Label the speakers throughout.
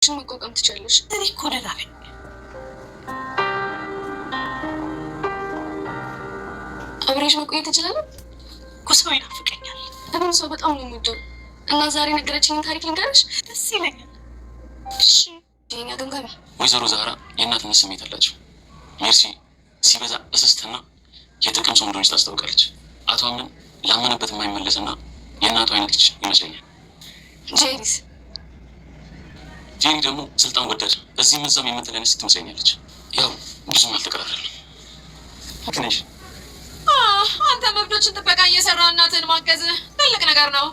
Speaker 1: መቋቋም ትችላለሽ።
Speaker 2: እኔ እኮ ደህና ነኝ።
Speaker 1: አብሬሽ መቆየት ትችላለህ
Speaker 2: እኮ ሰው ይናፍቀኛል።
Speaker 1: እኔም ሰው በጣም ነው የምወደው እና ዛሬ ነገረችኝን ታሪክ ልንገርሽ።
Speaker 2: ደስ ይለኛል።
Speaker 1: እሺ የኛ ገምጋሚ
Speaker 3: ወይዘሮ ዛራ የእናትነት ስሜት አላቸው። ሜርሲ ሲበዛ እስስትና የጥቅም ሰው እንደሆነች ታስታውቃለች። አቶ አምነን ላመነበት የማይመለስና የእናቱ አይነት ልጅ ይመስለኛል።
Speaker 1: ጄሪስ
Speaker 3: ጄሪ ደግሞ ስልጣን ወደድ እዚህም እዛም የምትለንስ ትመስለኛለች። ያው ብዙም አልተቀራረልም።
Speaker 4: ትንሽ
Speaker 2: አንተ መብቶችን ጥበቃ እየሰራ እናትን ማገዝ ትልቅ ነገር ነው።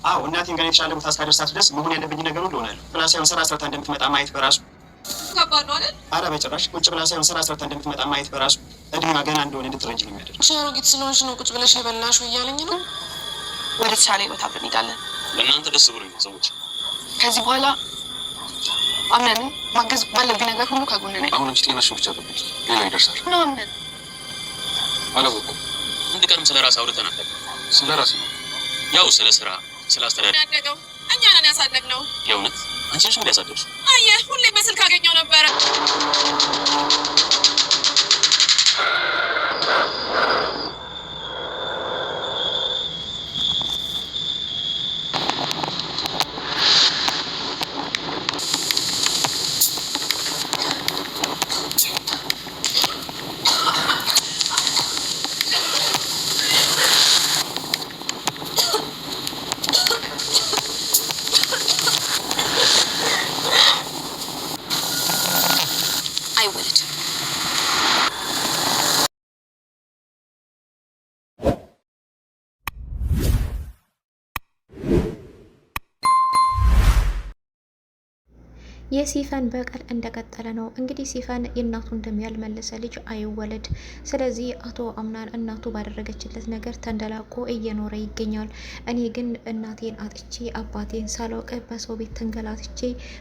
Speaker 4: አዎ እናቴን ጋር የተሻለ ቦታ እስካደርሳት ድረስ መሆን ያለብኝ ነገር ሁሉ እሆናለሁ። ብላ ሳይሆን ስራ ሰርታ እንደምትመጣ ማየት በራሱ
Speaker 2: ከባድ ነው አይደል?
Speaker 4: አረ በጭራሽ። ቁጭ ብላ ሳይሆን ስራ ሰርታ እንደምትመጣ ማየት በራሱ እድሜዋ ገና እንደሆነ እንድትረጅ ነው የሚያደርግ።
Speaker 1: ሻሮጊት ስለሆንሽ ነው ቁጭ ብለሽ የበላሽው እያለኝ ነው።
Speaker 2: ወደ ተሻለ ህይወት አብረን እንሄዳለን።
Speaker 3: ለእናንተ ደስ ብሎኝ ሰዎች
Speaker 1: ከዚህ በኋላ አምነን ማገዝ ባለብኝ ነገር ሁሉ ከጎን ነኝ።
Speaker 3: አሁን አንቺ ጤናሽን ብቻ ጠብቂ፣ ሌላ ይደርሳል።
Speaker 1: ነው አምነን
Speaker 3: አላወኩም። አንድ ቀንም ስለ ራስ አውርተን አለ። ስለ ራስ ነው ያው ስለ ስራ ስለ አስተዳደር
Speaker 2: ያደገው እኛ ነን ያሳደግነው።
Speaker 3: የእውነት አንቺ ነሽ እንደ ያሳደግሽ?
Speaker 2: አየህ ሁሌ በስልክ አገኘው ነበረ።
Speaker 1: አይወለድም።
Speaker 5: የሲፈን በቀል እንደቀጠለ ነው። እንግዲህ ሲፈን የእናቱ ደም ያልመለሰ ልጅ አይወለድ። ስለዚህ አቶ አምናን እናቱ ባደረገችለት ነገር ተንደላቆ እየኖረ ይገኛል። እኔ ግን እናቴን አጥቼ አባቴን ሳላውቅ በሰው ቤት ተንገላትቼ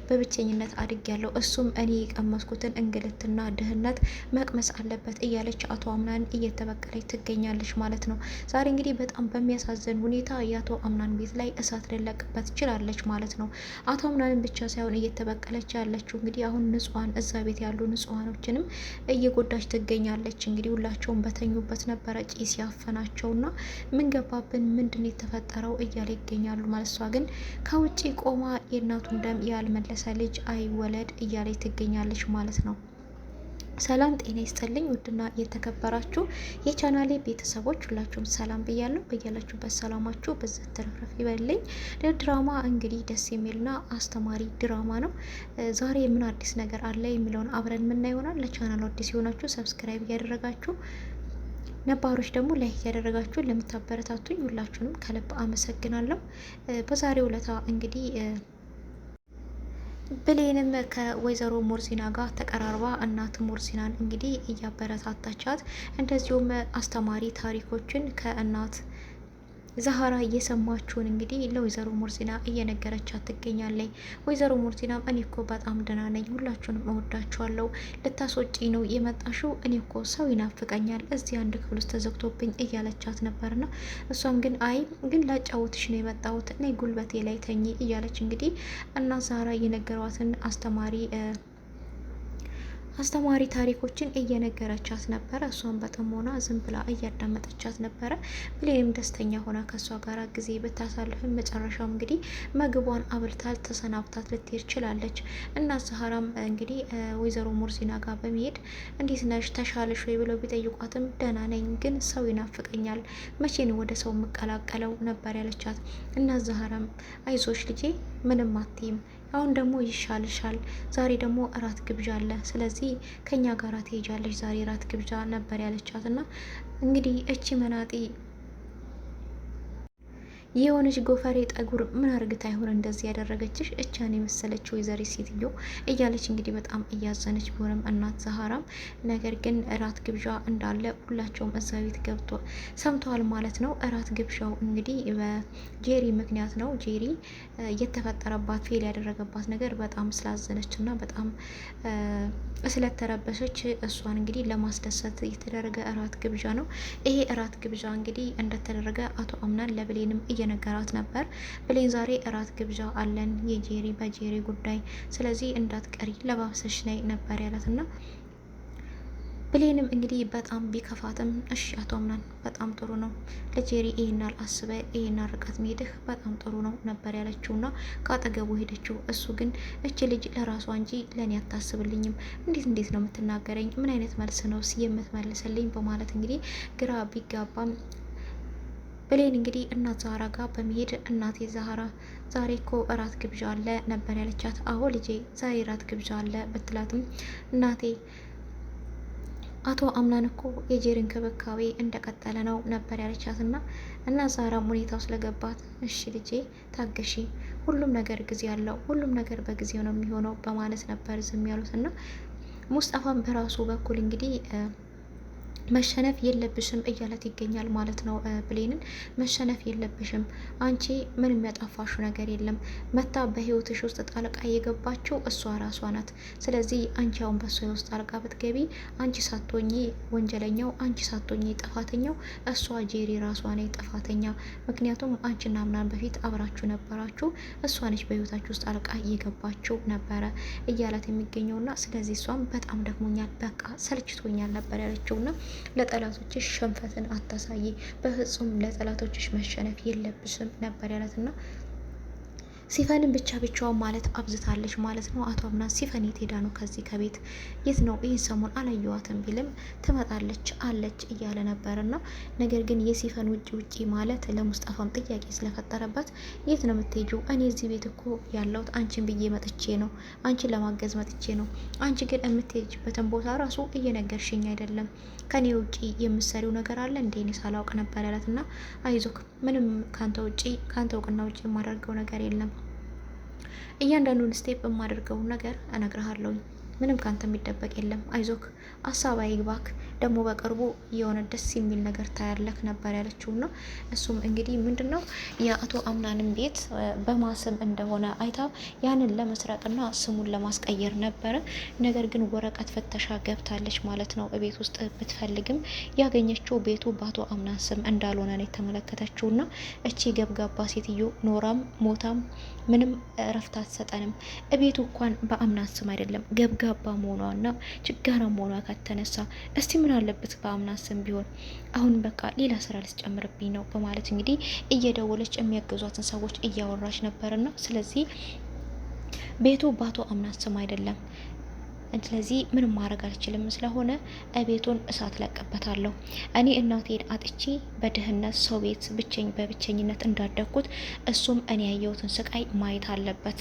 Speaker 5: በብቸኝነት አድጌያለሁ። እሱም እኔ የቀመስኩትን እንግልትና ድህነት መቅመስ አለበት እያለች አቶ አምናን እየተበቀለች ትገኛለች ማለት ነው። ዛሬ እንግዲህ በጣም በሚያሳዝን ሁኔታ የአቶ አምናን ቤት ላይ እሳት ልለቅበት ችላለች ማለት ነው። አቶ አምናንን ብቻ ሳይሆን እየተበቀለ ያለችው እንግዲህ አሁን ንጹሃን እዛ ቤት ያሉ ንጹሃኖችንም እየጎዳች ትገኛለች። እንግዲህ ሁላቸውም በተኙበት ነበረ ጭስ ያፈናቸውና ምን ገባብን ምንድን የተፈጠረው እያለ ይገኛሉ ማለት። እሷ ግን ከውጪ ቆማ የእናቱን ደም ያልመለሰ ልጅ አይወለድ እያለች ትገኛለች ማለት ነው። ሰላም ጤና ይስጥልኝ ውድና የተከበራችሁ የቻናሌ ቤተሰቦች ሁላችሁም ሰላም ብያለሁ። በያላችሁበት ሰላማችሁ በዚህ ተረፍረፍ ይበልኝ። ድራማ እንግዲህ ደስ የሚልና አስተማሪ ድራማ ነው። ዛሬ ምን አዲስ ነገር አለ የሚለውን አብረን የምናየው ይሆናል። ለቻናሉ አዲስ የሆናችሁ ሰብስክራይብ እያደረጋችሁ ነባሮች ደግሞ ላይክ ያደረጋችሁ ለምታበረታቱኝ ሁላችሁንም ከልብ አመሰግናለሁ። በዛሬው ዕለት እንግዲህ ብሌንም ከወይዘሮ ሙርሲና ጋር ተቀራርባ እናት ሙርሲናን እንግዲህ እያበረታታቻት እንደዚሁም አስተማሪ ታሪኮችን ከእናት ዛሃራ እየሰማችውን እንግዲህ ለወይዘሮ ሙርሲና እየነገረቻት ትገኛለች። ወይዘሮ ሙርሲናም እኔ እኮ በጣም ደህና ነኝ፣ ሁላችሁንም እወዳችኋለሁ፣ ልታስወጪ ነው የመጣሽው? እኔ እኮ ሰው ይናፍቀኛል እዚህ አንድ ክፍል ውስጥ ተዘግቶብኝ እያለቻት ነበርና እሷም ግን አይ ግን ላጫውትሽ ነው የመጣሁት፣ እኔ ጉልበቴ ላይ ተኚ እያለች እንግዲህ እና ዛሃራ የነገሯትን አስተማሪ ታሪኮችን እየነገረቻት ነበረ። እሷን በጥሞና ዝም ብላ እያዳመጠቻት ነበረ። ብሌንም ደስተኛ ሆና ከእሷ ጋር ጊዜ ብታሳልፍም መጨረሻም እንግዲህ ምግቧን አብልታል ተሰናብታት ልትሄድ ችላለች። እና ዛሃራም እንግዲህ ወይዘሮ ሙርሲና ጋር በመሄድ እንዴት ነሽ ተሻለሽ ወይ ብለው ቢጠይቋትም ደህና ነኝ፣ ግን ሰው ይናፍቀኛል፣ መቼ ነው ወደ ሰው የምቀላቀለው ነበር ያለቻት። እና ዛሃራም አይዞሽ ልጄ ምንም አትይም፣ አሁን ደግሞ ይሻልሻል፣ ዛሬ ደግሞ እራት ግብዣ አለ፣ ስለዚህ ከኛ ጋር ትሄጃለሽ፣ ዛሬ እራት ግብዣ ነበር ያለቻት። እና እንግዲህ እቺ መናጢ የሆነች ጎፈሬ ጠጉር ምን አርግታ ይሆን እንደዚህ ያደረገችሽ እቻን የመሰለች ወይዘሪት ሴትዮ እያለች እንግዲህ በጣም እያዘነች ቢሆንም እናት ዛሃራም ነገር ግን እራት ግብዣ እንዳለ ሁላቸውም እዛ ቤት ገብቶ ሰምተዋል ማለት ነው። እራት ግብዣው እንግዲህ በጄሪ ምክንያት ነው። ጄሪ የተፈጠረባት ፌል ያደረገባት ነገር በጣም ስላዘነች እና በጣም ስለተረበሸች እሷን እንግዲህ ለማስደሰት የተደረገ እራት ግብዣ ነው። ይሄ እራት ግብዣ እንግዲህ እንደተደረገ አቶ አምናን ለብሌንም እየነገራት ነበር። ብሌን ዛሬ እራት ግብዣ አለን በጄሪ ጉዳይ፣ ስለዚህ እንዳትቀሪ ለባብሰሽ ነይ ነበር ያላትና ብሌንም እንግዲህ በጣም ቢከፋትም እሺ አቶ አምናን በጣም ጥሩ ነው ለጄሪ ይሄናል አስበ ይሄናል ርቀት መሄድህ በጣም ጥሩ ነው ነበር ያለችውና ካጠገቡ ሄደችው። እሱ ግን እች ልጅ ለራሷ እንጂ ለእኔ አታስብልኝም፣ እንዴት ነው የምትናገረኝ? ምን አይነት መልስ ነው የምትመልስልኝ? በማለት እንግዲህ ግራ ቢጋባም ብሌን እንግዲህ እናት ዛህራ ጋር በመሄድ እናቴ ዛህራ ዛሬ እኮ እራት ግብዣ አለ ነበር ያለቻት። አዎ ልጄ ዛሬ እራት ግብዣ አለ ብትላትም እናቴ አቶ አምናን እኮ የጄሪ እንክብካቤ እንደቀጠለ ነው ነበር ያለቻት እና ዛራም ሁኔታው ስለገባት እሺ ልጄ ታገሺ፣ ሁሉም ነገር ጊዜ አለው፣ ሁሉም ነገር በጊዜው ነው የሚሆነው በማለት ነበር ዝም ያሉት እና ሙስጠፋም በራሱ በኩል እንግዲህ መሸነፍ የለብሽም እያለት ይገኛል ማለት ነው። ብሌንን መሸነፍ የለብሽም አንቺ ምንም ያጠፋሽው ነገር የለም፣ መታ በህይወትሽ ውስጥ ጣልቃ የገባችው እሷ ራሷ ናት። ስለዚህ አንቺ አሁን በሷ ውስጥ ጣልቃ ብትገቢ አንቺ ሳትሆኚ ወንጀለኛው፣ አንቺ ሳትሆኚ ጥፋተኛው እሷ ጄሪ ራሷ ነች ጥፋተኛ። ምክንያቱም አንቺና ምናምን በፊት አብራችሁ ነበራችሁ፣ እሷ ነች በህይወታችሁ ውስጥ ጣልቃ እየገባችው ነበረ እያላት የሚገኘውና ስለዚህ እሷም በጣም ደክሞኛል፣ በቃ ሰልችቶኛል ነበር ያለችውና ለጠላቶችሽ ሽንፈትን አታሳይ፣ በፍጹም ለጠላቶችሽ መሸነፍ የለብሽም ነበር ያላትና ሲፈንን ብቻዋን ማለት አብዝታለች ማለት ነው። አቶ አምናን ሲፈን የት ሄዳ ነው? ከዚህ ከቤት የት ነው? ይህን ሰሞን አላየዋትም ቢልም ትመጣለች አለች እያለ ነበርና ነገር ግን የሲፈን ውጪ ማለት ለሙስጠፋም ጥያቄ ስለፈጠረበት የት ነው የምትሄጂው? እኔ እዚህ ቤት እኮ ያለሁት አንቺን ብዬ መጥቼ ነው፣ አንቺን ለማገዝ መጥቼ ነው። አንቺ ግን የምትሄጂበትን ቦታ ራሱ እየነገርሽኝ አይደለም። ከኔ ውጪ የምትሰሪው ነገር አለ እንዴ? እኔ ሳላውቅ ነበር ያላትና አይዞክ፣ ምንም ካንተ እውቅና ውጪ የማደርገው ነገር የለም። እያንዳንዱን ስቴፕ የማደርገውን ነገር እነግርሃለሁኝ። ምንም ካንተ የሚደበቅ የለም። አይዞክ፣ አሳብ አይግባክ፣ ደግሞ በቅርቡ የሆነ ደስ የሚል ነገር ታያለክ ነበር ያለችውና እሱም እንግዲህ ምንድነው የአቶ አምናንም ቤት በማስም እንደሆነ አይታ ያንን ለመስረቅና ስሙን ለማስቀየር ነበረ። ነገር ግን ወረቀት ፍተሻ ገብታለች ማለት ነው። ቤት ውስጥ ብትፈልግም ያገኘችው ቤቱ በአቶ አምናን ስም እንዳልሆነ ነው የተመለከተችውና እቺ ገብጋባ ሴትዮ ኖራም ሞታም ምንም እረፍት አትሰጠንም። ቤቱ እንኳን በአምናን ስም አይደለም ገብጋባ መሆኗና ችጋራ መሆኗ ከተነሳ እስቲ ምን አለበት በአምናን ስም ቢሆን። አሁን በቃ ሌላ ስራ ልትጨምርብኝ ነው በማለት እንግዲህ እየደወለች የሚያገዟትን ሰዎች እያወራች ነበርና ስለዚህ ቤቱ በአቶ አምናን ስም አይደለም፣ ስለዚህ ምንም ማድረግ አልችልም። ስለሆነ ቤቱን እሳት ለቀበታለሁ። እኔ እናቴን አጥቼ በድህነት ሰው ቤት በብቸኝነት እንዳደግኩት እሱም እኔ ያየሁትን ስቃይ ማየት አለበት።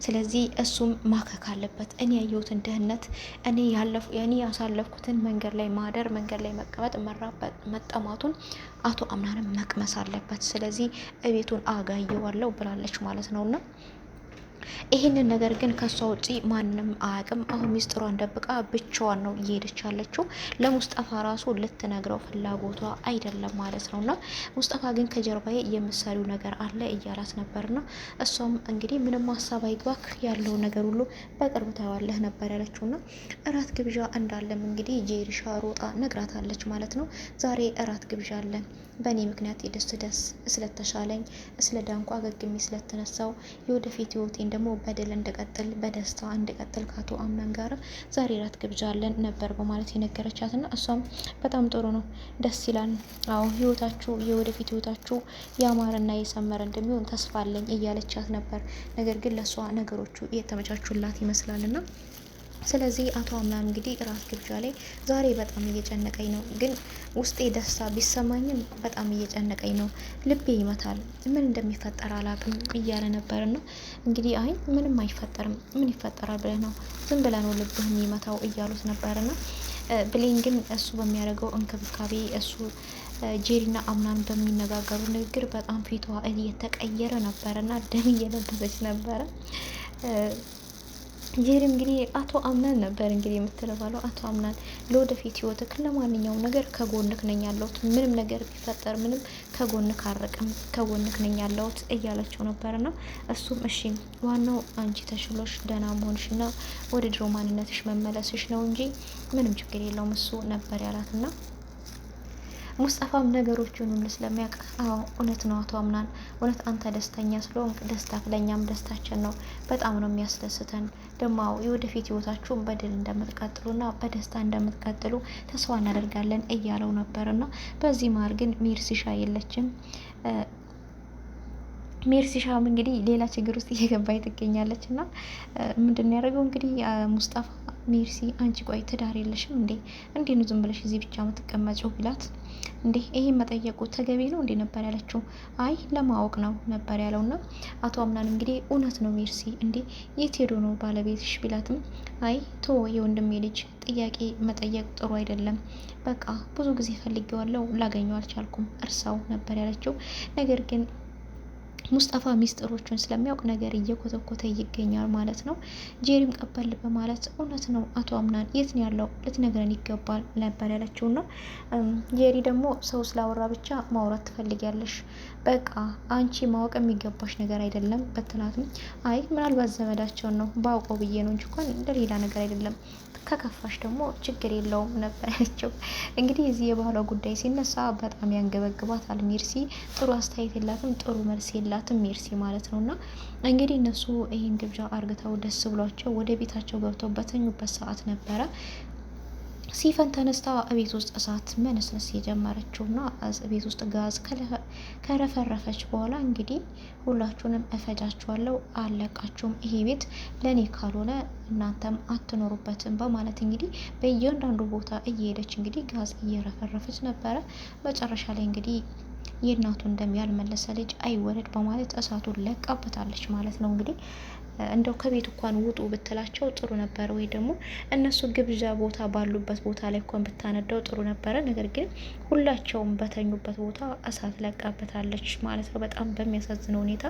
Speaker 5: ስለዚህ እሱም ማከክ አለበት። እኔ ያየሁትን ድህነት፣ እኔ ያሳለፍኩትን መንገድ ላይ ማደር፣ መንገድ ላይ መቀመጥ፣ መራበጥ፣ መጠማቱን አቶ አምናንም መቅመስ አለበት። ስለዚህ ቤቱን አጋየዋለሁ ብላለች ማለት ነውና ይህንን ነገር ግን ከሷ ውጪ ማንም አያውቅም። አሁን ሚስጥሯን ደብቃ ብቻዋን ነው እየሄደች ያለችው። ለሙስጠፋ ራሱ ልትነግረው ፍላጎቷ አይደለም ማለት ነውና ሙስጠፋ ግን ከጀርባዬ የምሰሪው ነገር አለ እያላት ነበርና እሷም እንግዲህ ምንም ሀሳብ አይግባክ፣ ያለው ነገር ሁሉ በቅርብ ታዋለህ ነበር ያለችውና እራት ግብዣ እንዳለም እንግዲህ ጄሪሻ ሮጣ ነግራታለች ማለት ነው። ዛሬ እራት ግብዣ አለ፣ በእኔ ምክንያት ደስ ስለተሻለኝ ስለ ዳንኳ አገግሜ ስለተነሳው የወደፊት ህይወቴን ደግሞ በድል እንድቀጥል በደስታ እንድቀጥል ከአቶ አምናን ጋር ዛሬ እራት ግብዣ አለን ነበር በማለት የነገረቻትና እሷም በጣም ጥሩ ነው፣ ደስ ይላል። አዎ ህይወታችሁ የወደፊት ህይወታችሁ ያማረና የሰመረ እንደሚሆን ተስፋ አለኝ እያለቻት ነበር። ነገር ግን ለእሷ ነገሮቹ እየተመቻቹላት ይመስላልና ስለዚህ አቶ አምናን እንግዲህ እራት ግብዣ ላይ ዛሬ በጣም እየጨነቀኝ ነው፣ ግን ውስጤ ደስታ ቢሰማኝም በጣም እየጨነቀኝ ነው፣ ልቤ ይመታል፣ ምን እንደሚፈጠር አላውቅም እያለ ነበርና እንግዲህ አይ ምንም አይፈጠርም፣ ምን ይፈጠራል ብለህ ነው ዝም ብለህ ነው ልብህ የሚመታው እያሉት ነበርና ብሌን ግን እሱ በሚያደርገው እንክብካቤ እሱ ጄሪና አምናን በሚነጋገሩ ንግግር በጣም ፊቷ እየተቀየረ ነበርና ደም እየለበሰች ነበረ። ጄሪ እንግዲህ አቶ አምናን ነበር እንግዲህ የምትለባለው አቶ አምናን ለወደፊት ህይወትክ ለማንኛውም ነገር ከጎንክ ነኝ ያለሁት፣ ምንም ነገር ቢፈጠር ምንም ከጎንክ አርቅም፣ ከጎንክ ነኝ ያለሁት እያለችው ነበርና እሱም እሺ ዋናው አንቺ ተሽሎሽ ደህና መሆንሽና ወደ ድሮ ማንነትሽ መመለስሽ ነው እንጂ ምንም ችግር የለውም እሱ ነበር ያላትና ሙስጠፋም ነገሮችን ሁሉ ስለሚያውቅ አዎ እውነት ነው አቶ አምናን፣ እውነት አንተ ደስተኛ ስለሆንክ ደስታ ለእኛም ደስታችን ነው። በጣም ነው የሚያስደስተን። ደግሞ የወደፊት ህይወታችሁን በድል እንደምትቀጥሉና በደስታ እንደምትቀጥሉ ተስፋ እናደርጋለን እያለው ነበርና በዚህ መሀል ግን ሜርሲሻ የለችም። ሜርሲሻም እንግዲህ ሌላ ችግር ውስጥ እየገባኝ ትገኛለች። እና ምንድን ነው ያደረገው እንግዲህ ሙስጠፋ ሜርሲ አንቺ ቆይ ትዳር የለሽም እንዴ? እንዴ ነው ዝም ብለሽ እዚህ ብቻ የምትቀመጪው ቢላት፣ እንዴ ይሄን መጠየቁ ተገቢ ነው እንዴ ነበር ያለችው። አይ ለማወቅ ነው ነበር ያለውና አቶ አምናን እንግዲህ እውነት ነው ሜርሲ እንዴ የት ሄዶ ነው ባለቤትሽ ቢላትም፣ አይ ቶ የወንድሜ ልጅ ጥያቄ መጠየቅ ጥሩ አይደለም። በቃ ብዙ ጊዜ ፈልጌዋለሁ ላገኘው አልቻልኩም፣ እርሳው ነበር ያለችው። ነገር ግን ሙስጠፋ ሚስጥሮቹን ስለሚያውቅ ነገር እየኮተኮተ ይገኛል ማለት ነው። ጄሪም ቀበል በማለት እውነት ነው አቶ አምናን የት ነው ያለው ልትነግረን ይገባል ነበር ያለችው። ና ጄሪ ደግሞ ሰው ስላወራ ብቻ ማውራት ትፈልጊያለሽ፣ በቃ አንቺ ማወቅ የሚገባሽ ነገር አይደለም በትናትም፣ አይ ምናልባት ዘመዳቸውን ነው ባውቀው ብዬ ነው እንጂ እንኳን ለሌላ ነገር አይደለም፣ ከከፋሽ ደግሞ ችግር የለውም ነበር ያለችው። እንግዲህ እዚህ የባህሏ ጉዳይ ሲነሳ በጣም ያንገበግባታል ሜርሲ። ጥሩ አስተያየት የላትም፣ ጥሩ መልስ የላትም ሜርሲ ማለት ነው። እና እንግዲህ እነሱ ይህን ግብዣ አርግተው ደስ ብሏቸው ወደ ቤታቸው ገብተው በተኙበት ሰዓት ነበረ ሲፈን ተነስታ ቤት ውስጥ እሳት መነስነስ የጀመረችው ና ቤት ውስጥ ጋዝ ከረፈረፈች በኋላ እንግዲህ ሁላችሁንም እፈጃችኋለሁ፣ አለቃችሁም፣ ይሄ ቤት ለእኔ ካልሆነ እናንተም አትኖሩበትም በማለት እንግዲህ በእያንዳንዱ ቦታ እየሄደች እንግዲህ ጋዝ እየረፈረፈች ነበረ። መጨረሻ ላይ እንግዲህ የእናቱ እንደሚያልመለሰ ልጅ አይወለድ በማለት እሳቱን ለቃበታለች ማለት ነው። እንግዲህ እንደው ከቤት እንኳን ውጡ ብትላቸው ጥሩ ነበረ፣ ወይ ደግሞ እነሱ ግብዣ ቦታ ባሉበት ቦታ ላይ እንኳን ብታነዳው ጥሩ ነበረ። ነገር ግን ሁላቸውም በተኙበት ቦታ እሳት ለቃበታለች ማለት ነው። በጣም በሚያሳዝነው ሁኔታ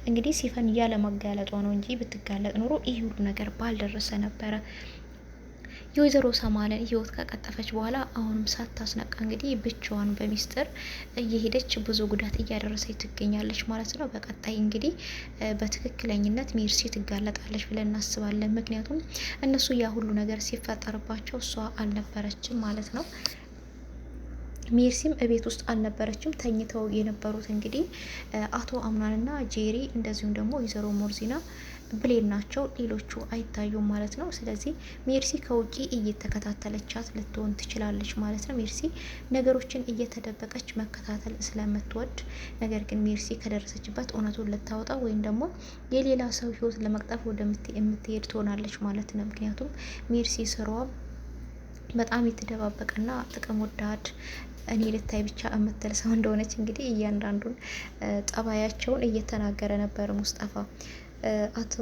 Speaker 5: እንግዲህ ሲፈን ያለ ማጋለጧ ነው እንጂ ብትጋለጥ ኖሮ ይህ ሁሉ ነገር ባልደረሰ ነበረ። የወይዘሮ ሰማለን ህይወት ከቀጠፈች በኋላ አሁንም ሳታስነቃ እንግዲህ ብቻዋን በሚስጥር እየሄደች ብዙ ጉዳት እያደረሰች ትገኛለች ማለት ነው። በቀጣይ እንግዲህ በትክክለኝነት ሜርሲ ትጋለጣለች ብለን እናስባለን። ምክንያቱም እነሱ ያ ሁሉ ነገር ሲፈጠርባቸው እሷ አልነበረችም ማለት ነው። ሜርሲም እቤት ውስጥ አልነበረችም። ተኝተው የነበሩት እንግዲህ አቶ አምናንና ጄሪ እንደዚሁም ደግሞ ወይዘሮ ሞርዚና ብሌን ናቸው። ሌሎቹ አይታዩም ማለት ነው። ስለዚህ ሜርሲ ከውጪ እየተከታተለቻት ልትሆን ትችላለች ማለት ነው። ሜርሲ ነገሮችን እየተደበቀች መከታተል ስለምትወድ፣ ነገር ግን ሜርሲ ከደረሰችበት እውነቱን ልታወጣ ወይም ደግሞ የሌላ ሰው ህይወት ለመቅጠፍ ወደ የምትሄድ ትሆናለች ማለት ነው። ምክንያቱም ሜርሲ ስራዋ በጣም የተደባበቀና ጥቅም ወዳድ እኔ ልታይ ብቻ የምትል ሰው እንደሆነች እንግዲህ እያንዳንዱን ጠባያቸውን እየተናገረ ነበር ሙስጠፋ። አቶ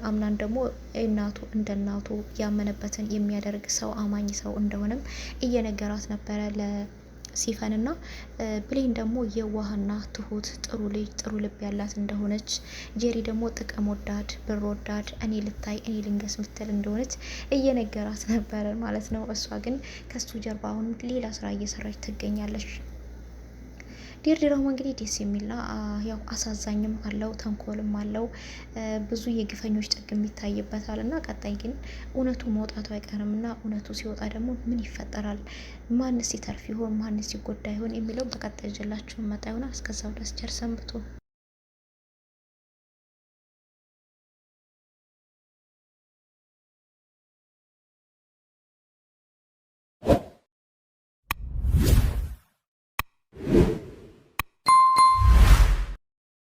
Speaker 5: አምናን ደግሞ እናቱ እንደ እናቱ ያመነበትን የሚያደርግ ሰው አማኝ ሰው እንደሆነም እየነገራት ነበረ ለሲፈንና ብሌን ደግሞ የዋህና ትሁት ጥሩ ልጅ ጥሩ ልብ ያላት እንደሆነች፣ ጄሪ ደግሞ ጥቅም ወዳድ ብር ወዳድ እኔ ልታይ እኔ ልንገስ ምትል እንደሆነች እየነገራት ነበረ ማለት ነው። እሷ ግን ከሱ ጀርባ አሁን ሌላ ስራ እየሰራች ትገኛለች። ድራማው እንግዲህ ደስ የሚልና ያው አሳዛኝም አለው ተንኮልም አለው ብዙ የግፈኞች ጥግ ይታይበታል። እና ቀጣይ ግን እውነቱ መውጣቱ አይቀርም እና እውነቱ ሲወጣ ደግሞ ምን ይፈጠራል፣ ማንስ ሲተርፍ ይሆን፣ ማንስ ሲጎዳ ይሆን የሚለው በቀጣይ ይዤላችሁ መጣ ይሆናል። እስከዛው ድረስ ቸር ሰንብቱ።